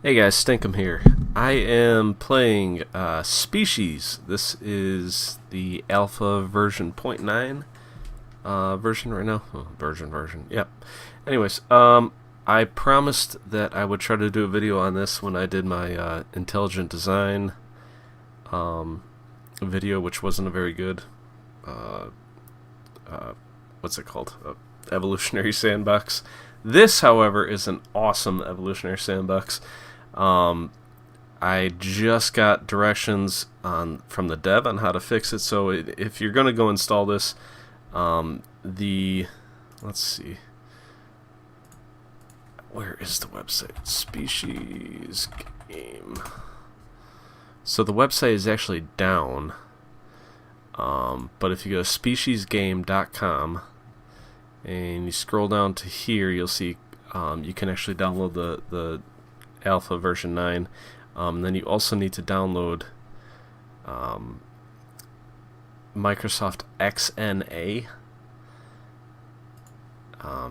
Hey guys, Stankem here. I am playing Species. This is the alpha version .9 version right now. Oh, version. Yep. Anyways, I promised that I would try to do a video on this when I did my intelligent design video, which wasn't a very good. What's it called? Evolutionary sandbox. This, however, is an awesome evolutionary sandbox. I just got directions from the dev on how to fix it. So if you're going to go install this, let's see, where is the website? Species game. So the website is actually down, but if you go to speciesgame.com and you scroll down to here, you'll see you can actually download the alpha version 9. Then you also need to download Microsoft XNA.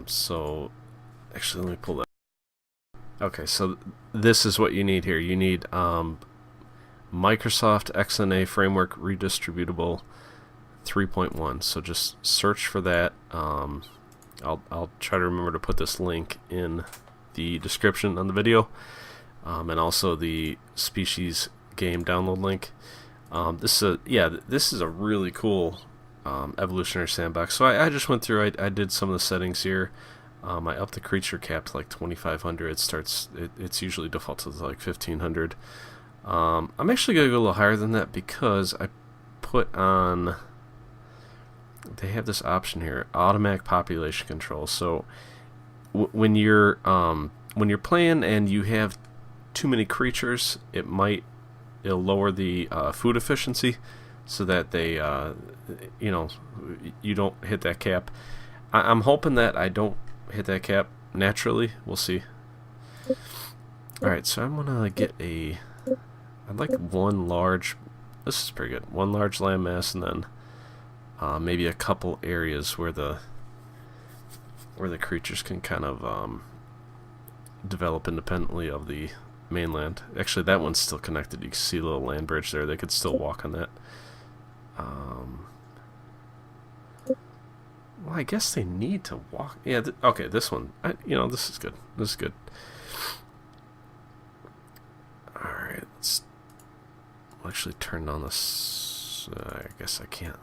So actually, let me pull that. Okay, so this is what you need here. You need Microsoft XNA Framework Redistributable 3.1. So just search for that. I'll try to remember to put this link in the description on the video, and also the Species game download link. This is a really cool evolutionary sandbox. So I just went through. I did some of the settings here. I upped the creature cap to like 2,500. It's usually default to like 1,500. I'm actually gonna go a little higher than that because I put on. They have this option here, automatic population control. So when you're playing and you have too many creatures, it'll lower the food efficiency, so that they you don't hit that cap. I'm hoping that I don't hit that cap naturally. We'll see. All right, so I'm gonna get I'd like one large. This is pretty good. One large landmass, and then maybe a couple areas where the creatures can kind of develop independently of the mainland. Actually, that one's still connected. You can see a little land bridge there. They could still walk on that. Well, I guess they need to walk. Yeah. Okay. This one. This is good. This is good. All right. I'll actually turn on this. I guess I can't.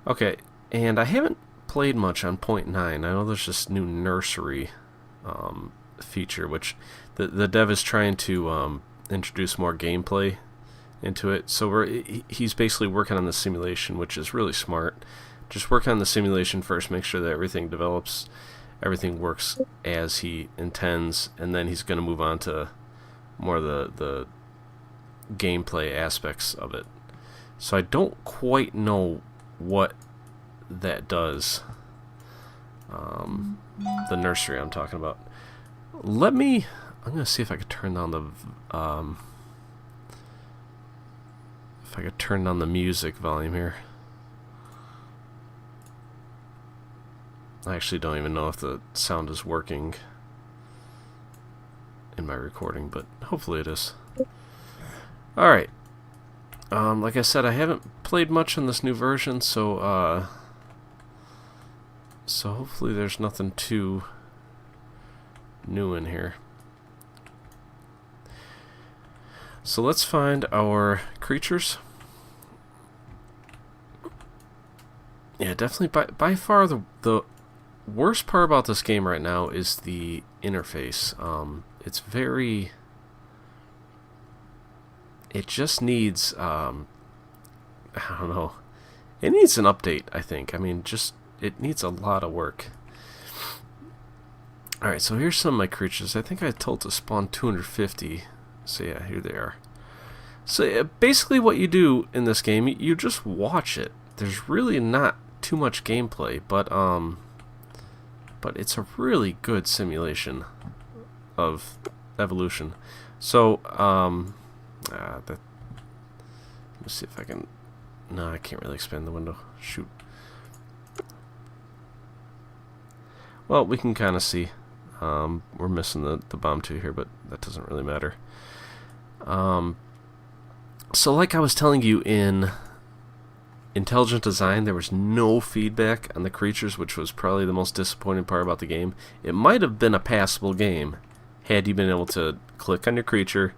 Okay, and I haven't played much on .9. I know there's this new nursery feature, which the dev is trying to introduce more gameplay into it. So he's basically working on the simulation, which is really smart. Just work on the simulation first, make sure that everything develops, everything works as he intends, and then he's going to move on to more of the gameplay aspects of it. So I don't quite know what that does. The nursery I'm talking about. I'm gonna see if I could turn on the music volume here. I actually don't even know if the sound is working in my recording, but hopefully it is. Alright. Like I said, I haven't played much on this new version, so hopefully there's nothing too new in here. So let's find our creatures. Yeah, definitely by far the worst part about this game right now is the interface. It's very... It just needs, I don't know, it needs an update, I think. I mean, it needs a lot of work. Alright, so here's some of my creatures. I think I told to spawn 250. So yeah, here they are. So basically what you do in this game, you just watch it. There's really not too much gameplay, but it's a really good simulation of evolution. So, let me see if I can. No, I can't really expand the window. Shoot. Well, we can kind of see. We're missing the bomb 2 here, but that doesn't really matter. So like I was telling you, in Intelligent Design, there was no feedback on the creatures, which was probably the most disappointing part about the game. It might have been a passable game had you been able to click on your creature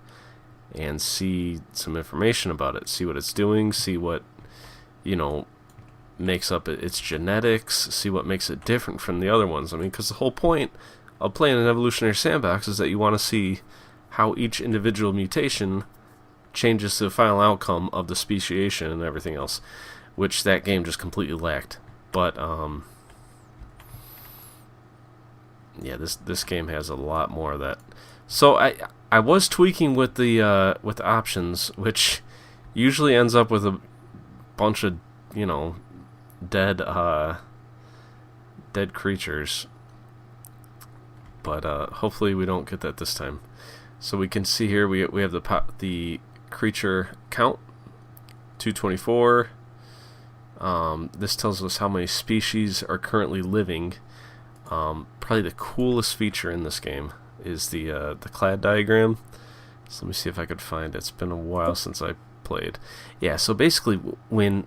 and see some information about it, see what it's doing, see what, you know, makes up its genetics, see what makes it different from the other ones. I mean, because the whole point of playing an evolutionary sandbox is that you want to see how each individual mutation changes the final outcome of the speciation and everything else, which that game just completely lacked. But yeah, this game has a lot more of that. So I was tweaking with the options, which usually ends up with a bunch of, you know, dead creatures. But hopefully we don't get that this time. So we can see here we have the creature count, 224. This tells us how many species are currently living. Probably the coolest feature in this game is the clad diagram. So let me see if I could find it. It's been a while since I played. Yeah, so basically when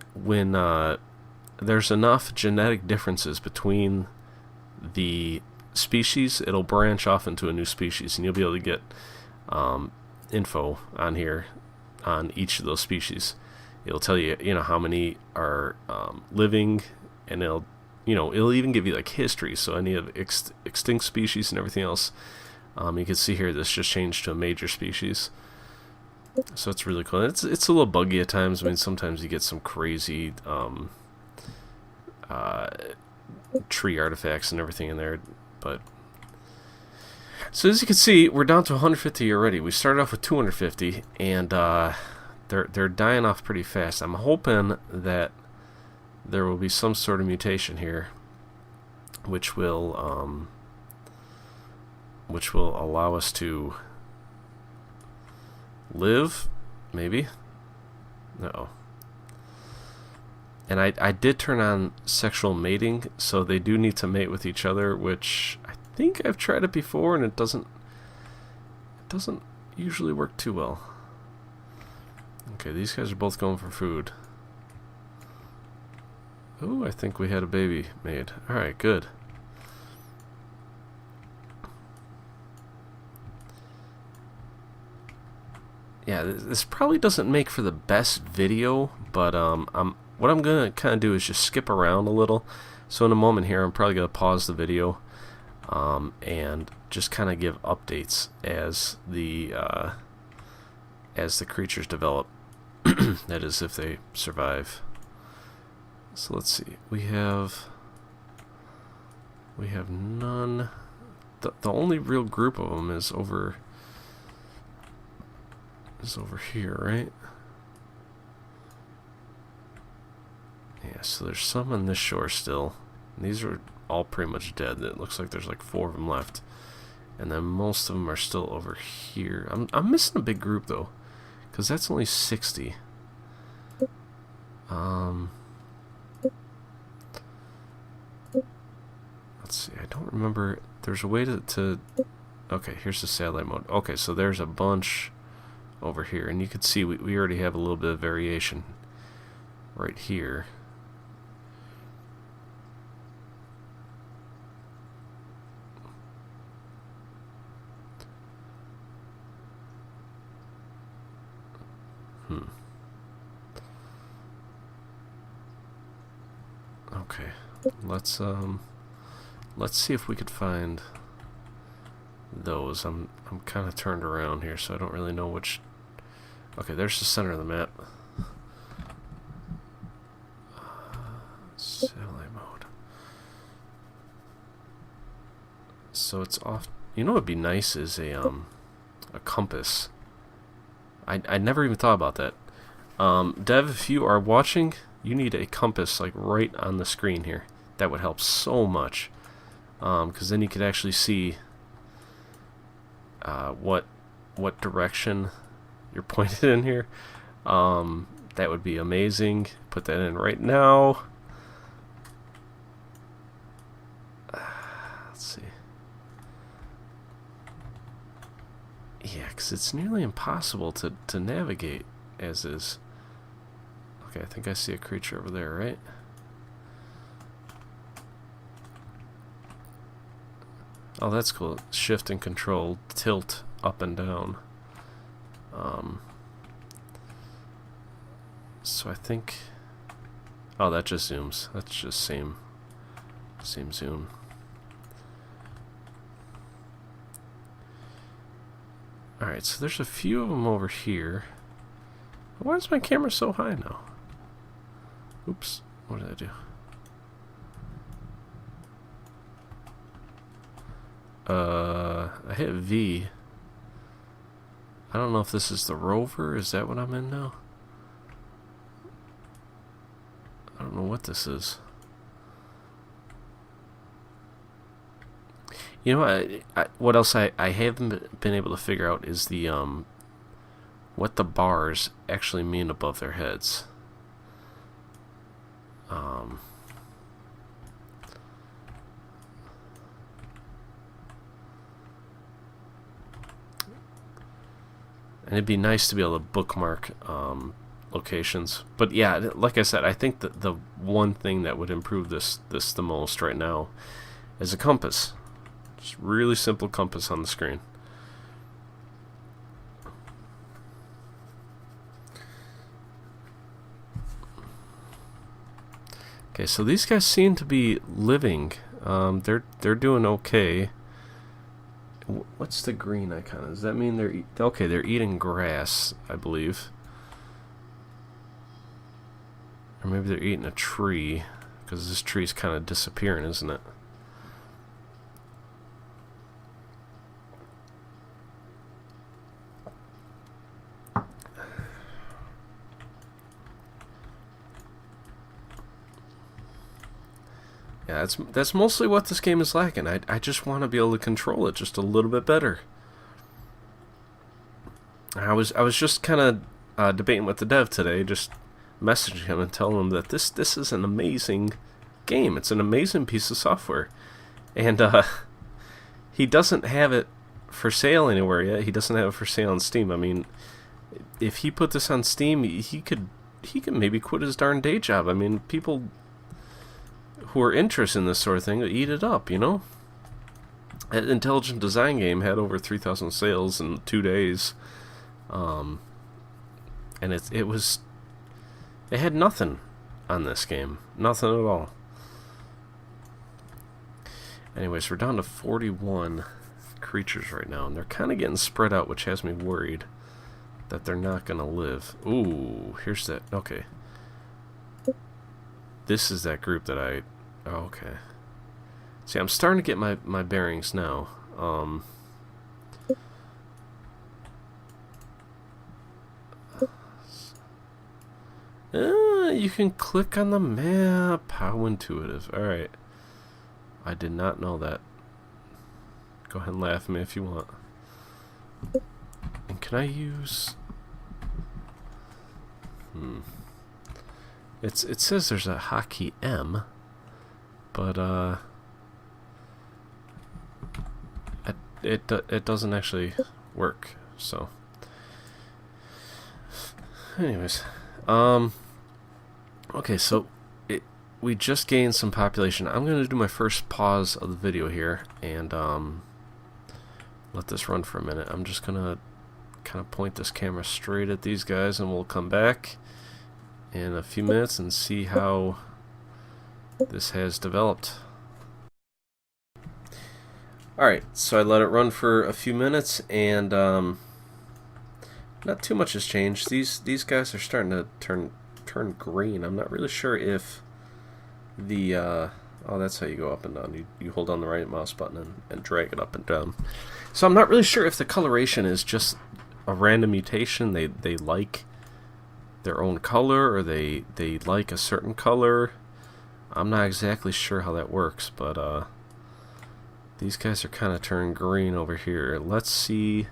there's enough genetic differences between the species, it'll branch off into a new species, and you'll be able to get info on here on each of those species. It'll tell you, you know, how many are living, and it'll even give you like history, so any of extinct species and everything else. You can see here this just changed to a major species, so it's really cool. It's a little buggy at times. I mean, sometimes you get some crazy tree artifacts and everything in there, but so as you can see, we're down to 150 already. We started off with 250, and they're dying off pretty fast. I'm hoping that there will be some sort of mutation here, which will allow us to live, maybe. No. And I did turn on sexual mating, so they do need to mate with each other, which I think I've tried it before, and it doesn't usually work too well. Okay, these guys are both going for food. Oh, I think we had a baby made. Alright, good. Yeah, this probably doesn't make for the best video, but what I'm going to kind of do is just skip around a little. So in a moment here, I'm probably going to pause the video and just kind of give updates as the creatures develop. That is, if they survive. So let's see. We have none. The only real group of them is over here, right? Yeah, so there's some on this shore still. And these are all pretty much dead. It looks like there's like 4 of them left. And then most of them are still over here. I'm missing a big group though, because that's only 60. Let's see, I don't remember. There's a way to okay, here's the satellite mode. Okay, so there's a bunch over here, and you can see we already have a little bit of variation right here. Okay, let's see if we could find those. I'm kind of turned around here, so I don't really know which. Okay, there's the center of the map. Satellite mode. So it's off. You know what would be nice is a compass. I never even thought about that. Dev, if you are watching, you need a compass like right on the screen here. That would help so much, because then you could actually see what direction you're pointed in here. That would be amazing. Put that in right now. Let's see. Yeah, because it's nearly impossible to navigate as is. Okay, I think I see a creature over there, right? Oh, that's cool. Shift and control, tilt up and down. So I think... Oh, that just zooms. That's just same zoom. Alright, so there's a few of them over here. Why is my camera so high now? Oops, what did I do? I hit V. I don't know if this is the rover. Is that what I'm in now? I don't know what this is. You know what else I haven't been able to figure out is the what the bars actually mean above their heads. And it'd be nice to be able to bookmark locations. But yeah, like I said, I think that the one thing that would improve this the most right now is a compass. Just really simple compass on the screen. Okay, so these guys seem to be living. They're doing okay. What's the green icon? Does that mean they're okay? They're eating grass, I believe, or maybe they're eating a tree, because this tree's kind of disappearing, isn't it? Yeah, that's mostly what this game is lacking. I just want to be able to control it just a little bit better. I was just kind of debating with the dev today, just messaging him and telling him that this is an amazing game. It's an amazing piece of software, and he doesn't have it for sale anywhere yet. He doesn't have it for sale on Steam. I mean, if he put this on Steam, he could maybe quit his darn day job. I mean, people who are interested in this sort of thing will eat it up, you know? That Intelligent Design game had over 3,000 sales in 2 days, and it had nothing on this game, nothing at all. Anyways, we're down to 41 creatures right now, and they're kind of getting spread out, which has me worried that they're not gonna live. Ooh, here's that. Okay, this is that group that I... Oh, okay. See, I'm starting to get my bearings now. You can click on the map. How intuitive. Alright. I did not know that. Go ahead and laugh at me if you want. And can I use... It says there's a hotkey M, but it doesn't actually work. So, anyways, okay, so we just gained some population. I'm gonna do my first pause of the video here and let this run for a minute. I'm just gonna kind of point this camera straight at these guys, and we'll come back in a few minutes and see how this has developed. Alright, so I let it run for a few minutes, and not too much has changed. These guys are starting to turn green. I'm not really sure if the oh, that's how you go up and down. You hold on the right mouse button and drag it up and down. So I'm not really sure if the coloration is just a random mutation. They like their own color, or they like a certain color. I'm not exactly sure how that works, but these guys are kind of turning green over here. Let's see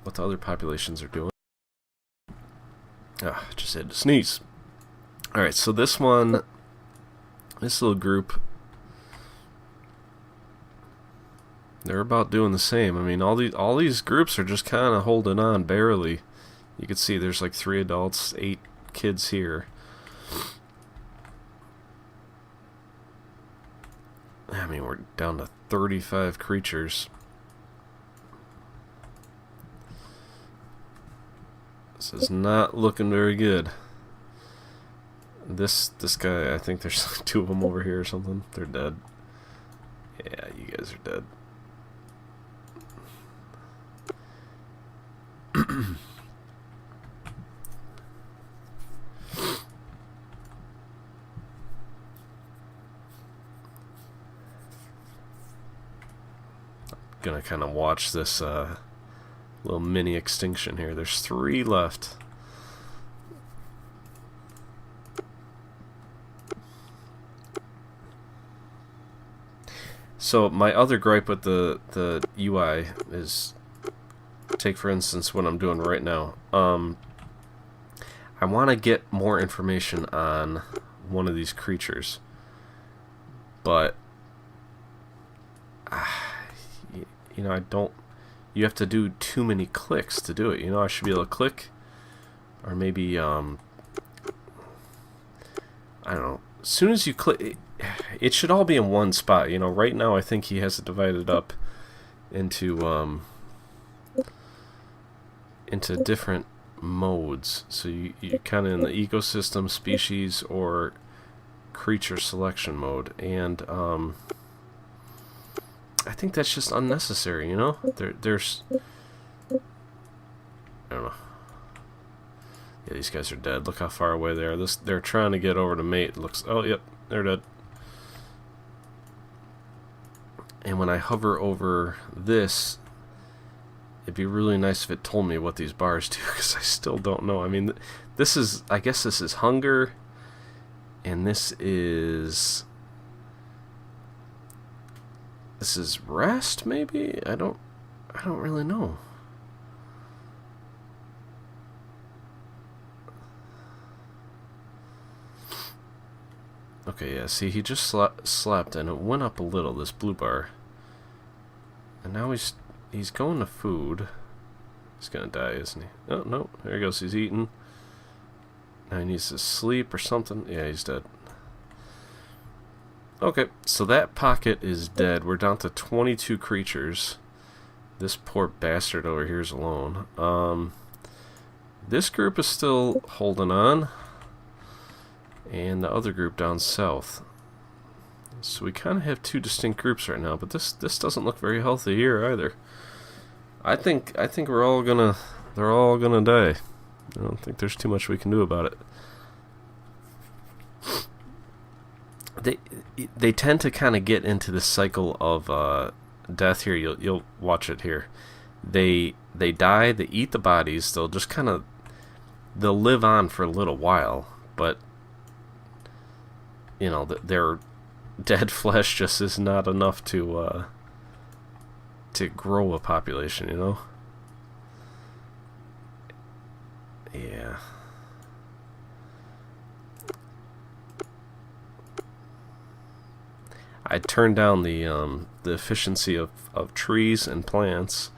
what the other populations are doing. Just had to sneeze. Alright, so this little group, They're about doing the same. I mean, all these groups are just kind of holding on barely. You can see there's like 3 adults, 8 kids here. I mean, we're down to 35 creatures. This is not looking very good. This guy, I think there's like 2 of them over here or something. They're dead. Yeah, you guys are dead. Gonna kind of watch this little mini extinction here. There's 3 left. So my other gripe with the UI is, take for instance what I'm doing right now. I want to get more information on one of these creatures, but you know, I don't. You have to do too many clicks to do it. You know, I should be able to click, or maybe I don't know. As soon as you click, it should all be in one spot. You know, right now I think he has it divided up into different modes. So you're kind of in the ecosystem, species, or creature selection mode, and I think that's just unnecessary, you know? There's... I don't know. Yeah, these guys are dead. Look how far away they are. They're trying to get over to mate. Looks... Oh, yep. They're dead. And when I hover over this, it'd be really nice if it told me what these bars do, because I still don't know. I mean, this is... I guess this is hunger, and this is... This is rest, maybe? I don't really know. Okay, yeah, see, he just slapped and it went up a little, this blue bar. And now he's going to food. He's gonna die, isn't he? Oh, no, there he goes, he's eating. Now he needs to sleep or something. Yeah, he's dead. Okay, so that pocket is dead. We're down to 22 creatures. This poor bastard over here is alone. This group is still holding on, and the other group down south. So we kind of have 2 distinct groups right now, but this doesn't look very healthy here either. I think they're all gonna die. I don't think there's too much we can do about it. They tend to kind of get into the cycle of death here. You'll watch it here. They die. They eat the bodies. They'll just kind of live on for a little while, but you know their dead flesh just is not enough to grow a population. You know. Yeah. I turned down the efficiency of trees and plants,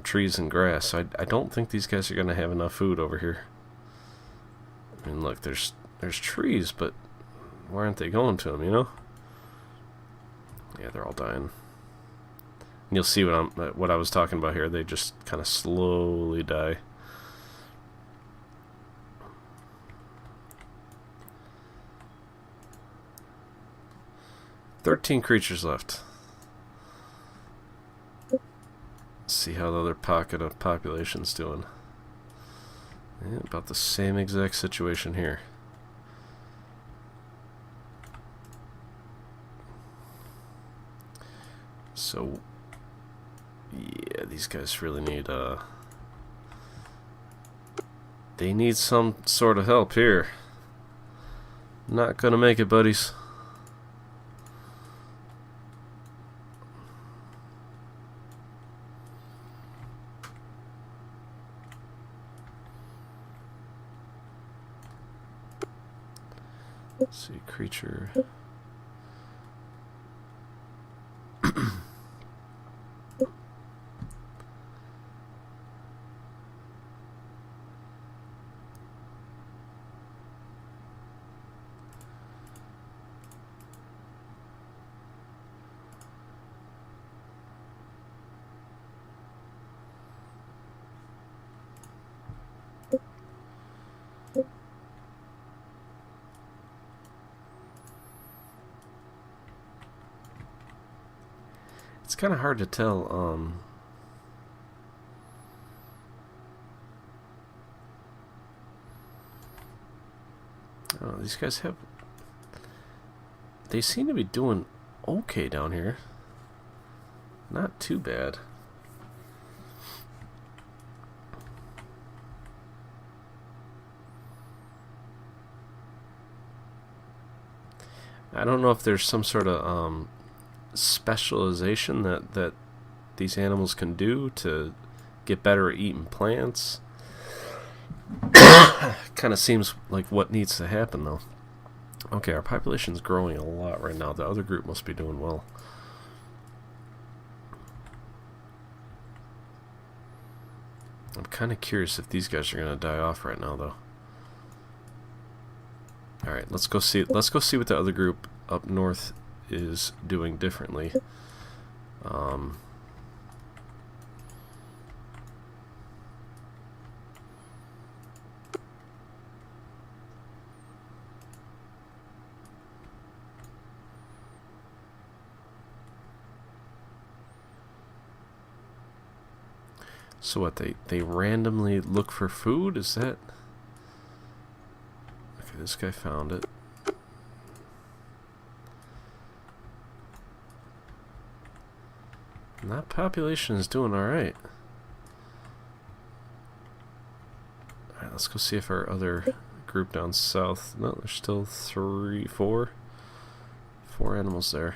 trees and grass. So I don't think these guys are gonna have enough food over here. I mean, look, there's trees, but why aren't they going to them? You know? Yeah, they're all dying. And you'll see what I was talking about here. They just kind of slowly die. "13 creatures left." Let's see how the other pocket of population's doing. Yeah, about the same exact situation here. So, yeah, these guys really need, they need some sort of help here. Not gonna make it, buddies. Let's see, creature. It's kind of hard to tell. Oh, these guys have... They seem to be doing okay down here. Not too bad. I don't know if there's some sort of specialization that these animals can do to get better at eating plants. Kind of seems like what needs to happen, though. Okay, our population's growing a lot right now. The other group must be doing well. I'm kind of curious if these guys are going to die off right now, though. All right, let's go see. Let's go see what the other group up north is doing differently. So what, they randomly look for food? Is that... Okay, this guy found it. And that population is doing alright. Alright, let's go see if our other group down south... No, there's still four animals there.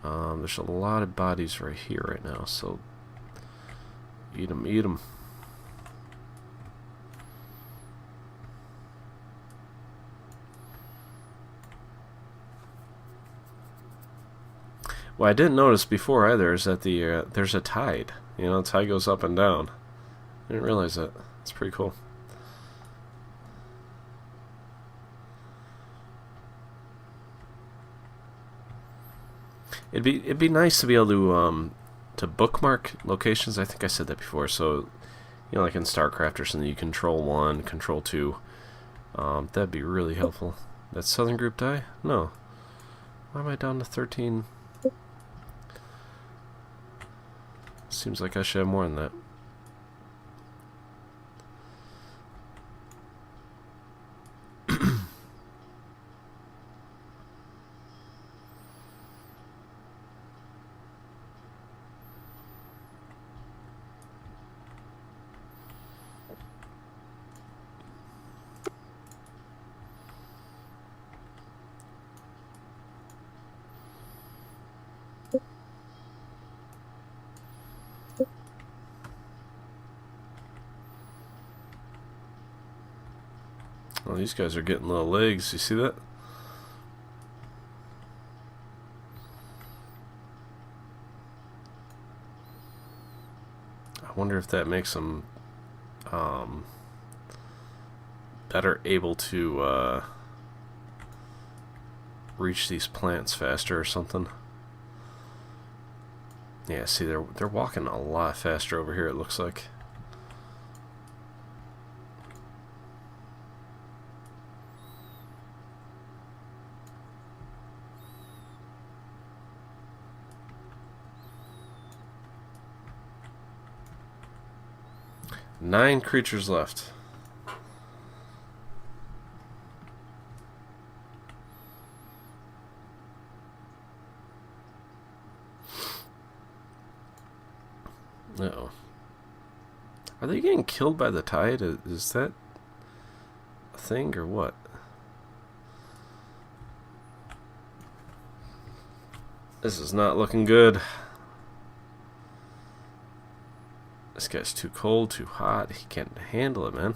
There's a lot of bodies right here right now, so... Eat them, eat them. What I didn't notice before either is that there's a tide. You know, the tide goes up and down. I didn't realize that. It's pretty cool. It'd be nice to be able to bookmark locations. I think I said that before. So, you know, like in StarCraft or something, you control 1, control 2. That'd be really helpful. That southern group die? No. Why am I down to 13? Seems like I should have more than that. Well, these guys are getting little legs. You see that? I wonder if that makes them better able to reach these plants faster or something. Yeah, see, they're walking a lot faster over here, it looks like. Nine creatures left. Uh-oh. Are they getting killed by the tide? Is that a thing or what? This is not looking good. This guy's too cold, too hot. He can't handle it, man.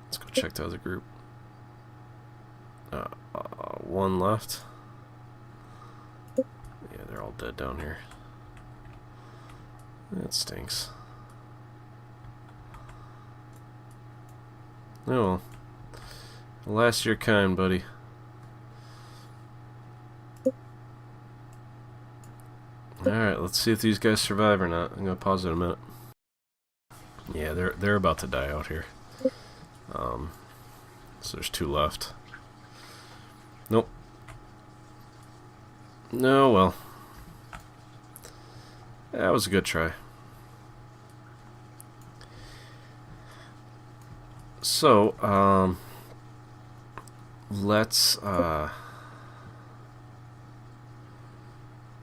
Let's go check the other group. One left. Yeah, they're all dead down here. That stinks. Oh well. Last your kind, buddy. Alright, let's see if these guys survive or not. I'm gonna pause it a minute. Yeah, they're about to die out here. So there's 2 left. Nope. No, well. That was a good try. So, let's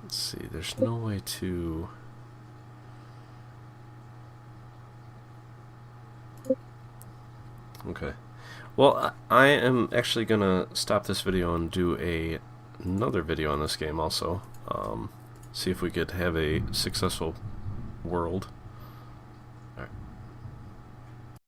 see, there's no way to... Okay. Well, I am actually going to stop this video and do another video on this game also. See if we could have a successful world.